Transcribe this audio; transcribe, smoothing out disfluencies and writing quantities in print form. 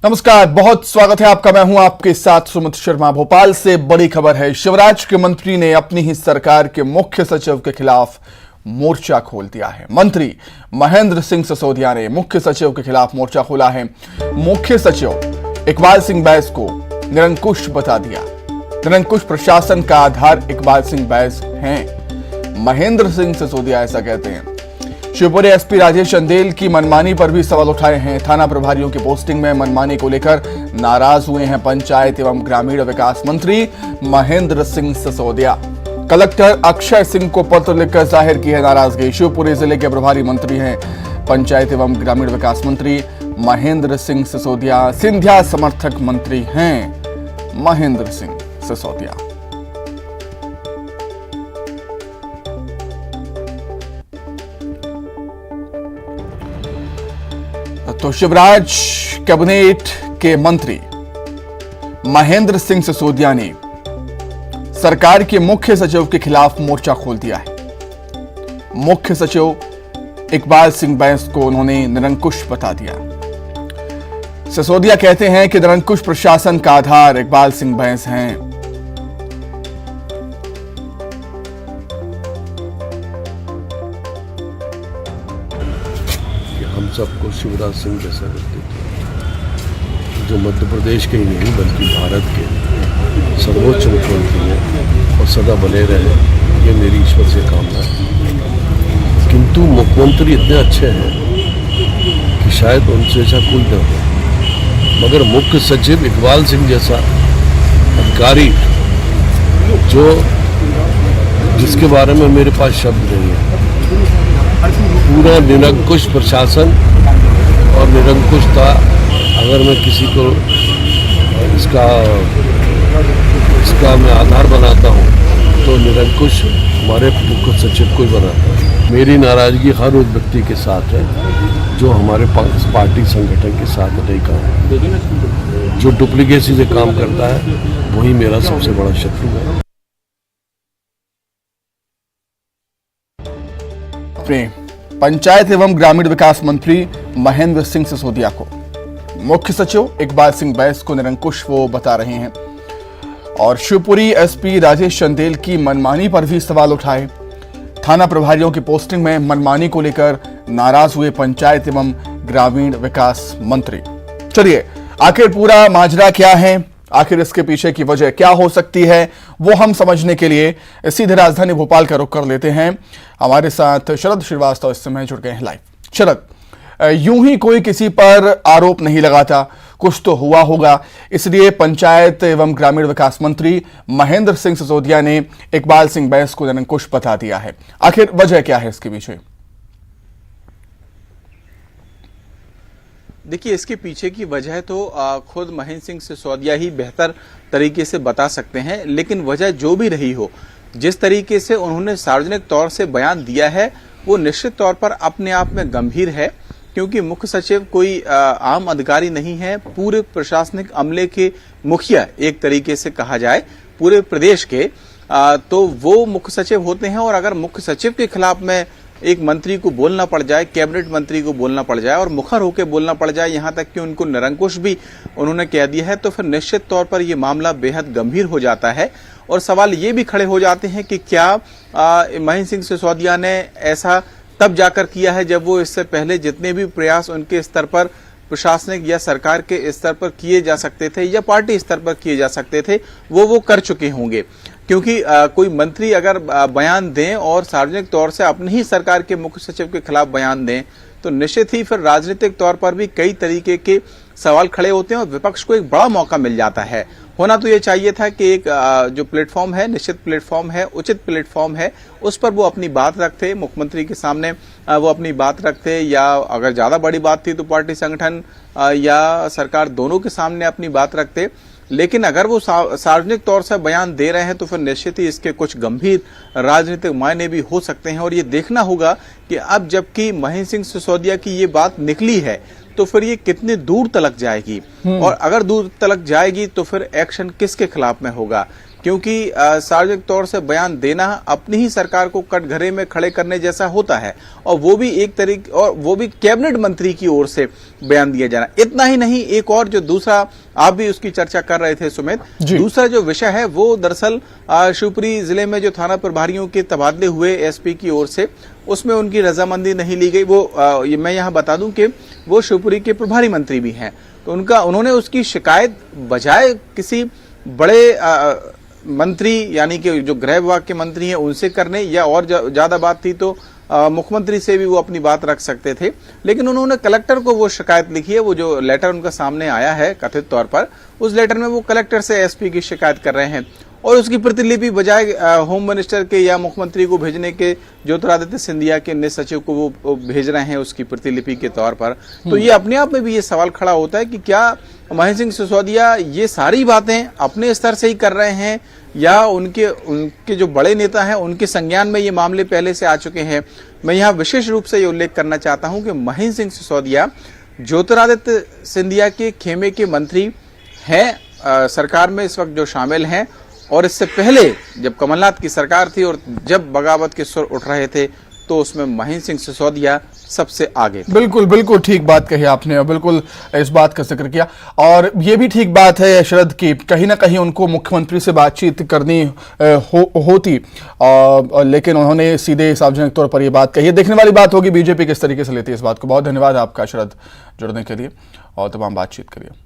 नमस्कार, बहुत स्वागत है आपका। मैं हूं आपके साथ सुमित शर्मा। भोपाल से बड़ी खबर है। शिवराज के मंत्री ने अपनी ही सरकार के मुख्य सचिव के खिलाफ मोर्चा खोल दिया है। मंत्री महेंद्र सिंह सिसोदिया ने मुख्य सचिव के खिलाफ मोर्चा खोला है। मुख्य सचिव इकबाल सिंह बैस को निरंकुश बता दिया। निरंकुश प्रशासन का आधार इकबाल सिंह बैस हैं। महेंद्र सिंह सिसोदिया ऐसा कहते हैं। शिवपुरी एसपी राजेश चंदेल की मनमानी पर भी सवाल उठाए हैं। थाना प्रभारियों की पोस्टिंग में मनमानी को लेकर नाराज हुए हैं पंचायत एवं ग्रामीण विकास मंत्री महेंद्र सिंह सिसोदिया। कलेक्टर अक्षय सिंह को पत्र लिखकर जाहिर की है नाराजगी। शिवपुरी जिले के प्रभारी मंत्री हैं पंचायत एवं ग्रामीण विकास मंत्री महेंद्र सिंह सिसोदिया। सिंधिया समर्थक मंत्री हैं महेंद्र सिंह सिसोदिया। तो शिवराज कैबिनेट के मंत्री महेंद्र सिंह सिसोदिया ने सरकार के मुख्य सचिव के खिलाफ मोर्चा खोल दिया है। मुख्य सचिव इकबाल सिंह बैस को उन्होंने निरंकुश बता दिया। सिसोदिया कहते हैं कि निरंकुश प्रशासन का आधार इकबाल सिंह बैस हैं। हम सबको शिवराज सिंह जैसा व्यक्ति थे, जो मध्य प्रदेश के ही नहीं बल्कि भारत के सर्वोच्च मुख्यमंत्री हैं और सदा बने रहे, ये मेरी ईश्वर से कामना है। किंतु मुख्यमंत्री इतने अच्छे हैं कि शायद उनसे ऐसा कोई न हो, मगर मुख्य सचिव इकबाल सिंह जैसा अधिकारी जिसके बारे में मेरे पास शब्द नहीं है। पूरा निरंकुश प्रशासन और निरंकुशता, अगर मैं किसी को इसका मैं आधार बनाता हूँ तो निरंकुश हमारे मुख्य सचिव को ही बनाता है। मेरी नाराजगी हर उस व्यक्ति के साथ है जो हमारे पार्टी संगठन के साथ नहीं काम है। जो डुप्लीकेसी से काम करता है वही मेरा सबसे बड़ा शत्रु है। पंचायत एवं ग्रामीण विकास मंत्री महेंद्र सिंह सिसोदिया को मुख्य सचिव इकबाल सिंह बैस को निरंकुश वो बता रहे हैं और शिवपुरी एसपी राजेश चंदेल की मनमानी पर भी सवाल उठाए। थाना प्रभारियों की पोस्टिंग में मनमानी को लेकर नाराज हुए पंचायत एवं ग्रामीण विकास मंत्री। चलिए, आखिर पूरा माजरा क्या है, आखिर इसके पीछे की वजह क्या हो सकती है, वो हम समझने के लिए सीधे राजधानी भोपाल का रुख कर लेते हैं। हमारे साथ शरद श्रीवास्तव इस समय जुड़ गए हैं लाइव। शरद, यूं ही कोई किसी पर आरोप नहीं लगाता, कुछ तो हुआ होगा, इसलिए पंचायत एवं ग्रामीण विकास मंत्री महेंद्र सिंह सिसोदिया ने इकबाल सिंह बैस को निरंकुश बता दिया है। आखिर वजह क्या है इसके पीछे? देखिए, इसके पीछे की वजह तो खुद महेंद्र सिंह सिसोदिया ही बेहतर तरीके से बता सकते हैं, लेकिन वजह जो भी रही हो, जिस तरीके से उन्होंने सार्वजनिक तौर से बयान दिया है वो निश्चित तौर पर अपने आप में गंभीर है, क्योंकि मुख्य सचिव कोई आम अधिकारी नहीं है। पूरे प्रशासनिक अमले के मुखिया, एक तरीके से कहा जाए पूरे प्रदेश के, तो वो मुख्य सचिव होते हैं। और अगर मुख्य सचिव के खिलाफ में एक मंत्री को बोलना पड़ जाए, कैबिनेट मंत्री को बोलना पड़ जाए और मुखर होकर बोलना पड़ जाए, यहाँ तक कि उनको निरंकुश भी उन्होंने कह दिया है, तो फिर निश्चित तौर पर यह मामला बेहद गंभीर हो जाता है। और सवाल ये भी खड़े हो जाते हैं कि क्या महेंद्र सिंह सिसोदिया ने ऐसा तब जाकर किया है जब वो इससे पहले जितने भी प्रयास उनके स्तर पर प्रशासनिक या सरकार के स्तर पर किए जा सकते थे या पार्टी स्तर पर किए जा सकते थे वो कर चुके होंगे। क्योंकि कोई मंत्री अगर बयान दें और सार्वजनिक तौर से अपनी ही सरकार के मुख्य सचिव के खिलाफ बयान दें तो निश्चित ही फिर राजनीतिक तौर पर भी कई तरीके के सवाल खड़े होते हैं और विपक्ष को एक बड़ा मौका मिल जाता है। होना तो ये चाहिए था कि एक जो प्लेटफॉर्म है, निश्चित प्लेटफॉर्म है, उचित प्लेटफॉर्म है, उस पर वो अपनी बात रखते, मुख्यमंत्री के सामने वो अपनी बात रखते, या अगर ज्यादा बड़ी बात थी तो पार्टी संगठन या सरकार दोनों के सामने अपनी बात रखते। लेकिन अगर वो सार्वजनिक तौर से बयान दे रहे हैं तो फिर निश्चित ही इसके कुछ गंभीर राजनीतिक मायने भी हो सकते हैं। और ये देखना होगा कि अब जबकि महेंद्र सिंह सिसोदिया की ये बात निकली है तो फिर ये कितने दूर तलक जाएगी, और अगर दूर तलक जाएगी तो फिर एक्शन किसके खिलाफ में होगा। क्योंकि सार्वजनिक तौर से बयान देना अपनी ही सरकार को कटघरे में खड़े करने जैसा होता है, और वो भी एक तरीके, और वो भी कैबिनेट मंत्री की ओर से बयान दिया जाना। इतना ही नहीं, एक और जो दूसरा, आप भी उसकी चर्चा कर रहे थे सुमित, दूसरा जो विषय है वो दरअसल शिवपुरी जिले में जो थाना प्रभारियों के तबादले हुए एसपी की ओर से, उसमें उनकी रजामंदी नहीं ली गई। वो मैं यहाँ बता दूं कि वो शिवपुरी के प्रभारी मंत्री भी हैं, तो उन्होंने उसकी शिकायत बजाय किसी बड़े मंत्री यानी कि जो गृह विभाग के मंत्री हैं उनसे करने, या और ज्यादा बात थी तो मुख्यमंत्री से भी वो अपनी बात रख सकते थे, लेकिन उन्होंने कलेक्टर को वो शिकायत लिखी है। वो जो लेटर उनका सामने आया है कथित तौर पर, उस लेटर में वो कलेक्टर से एसपी की शिकायत कर रहे हैं, और उसकी प्रतिलिपि बजाय होम मिनिस्टर के या मुख्यमंत्री को भेजने के ज्योतिरादित्य सिंधिया के निज सचिव को वो भेज रहे हैं उसकी प्रतिलिपि के तौर पर। तो ये अपने आप में भी ये सवाल खड़ा होता है कि क्या महेंद्र सिंह सिसोदिया ये सारी बातें अपने स्तर से ही कर रहे हैं, या उनके जो बड़े नेता हैं उनके संज्ञान में ये मामले पहले से आ चुके हैं। मैं यहाँ विशेष रूप से ये उल्लेख करना चाहता हूं कि महेंद्र सिंह सिसोदिया ज्योतिरादित्य सिंधिया के खेमे के मंत्री हैं, सरकार में इस वक्त जो शामिल हैं, और इससे पहले जब कमलनाथ की सरकार थी और जब बगावत के सुर उठ रहे थे तो उसमें महेंद्र सिंह सिसोदिया सबसे आगे। बिल्कुल बिल्कुल ठीक बात कही आपने, बिल्कुल इस बात का जिक्र किया, और ये भी ठीक बात है शरद की कहीं ना कहीं उनको मुख्यमंत्री से बातचीत करनी होती, लेकिन उन्होंने सीधे सार्वजनिक तौर पर ये बात कही है। देखने वाली बात होगी बीजेपी किस तरीके से लेती है इस बात को। बहुत धन्यवाद आपका शरद, जुड़ने के लिए और तमाम बातचीत के लिए।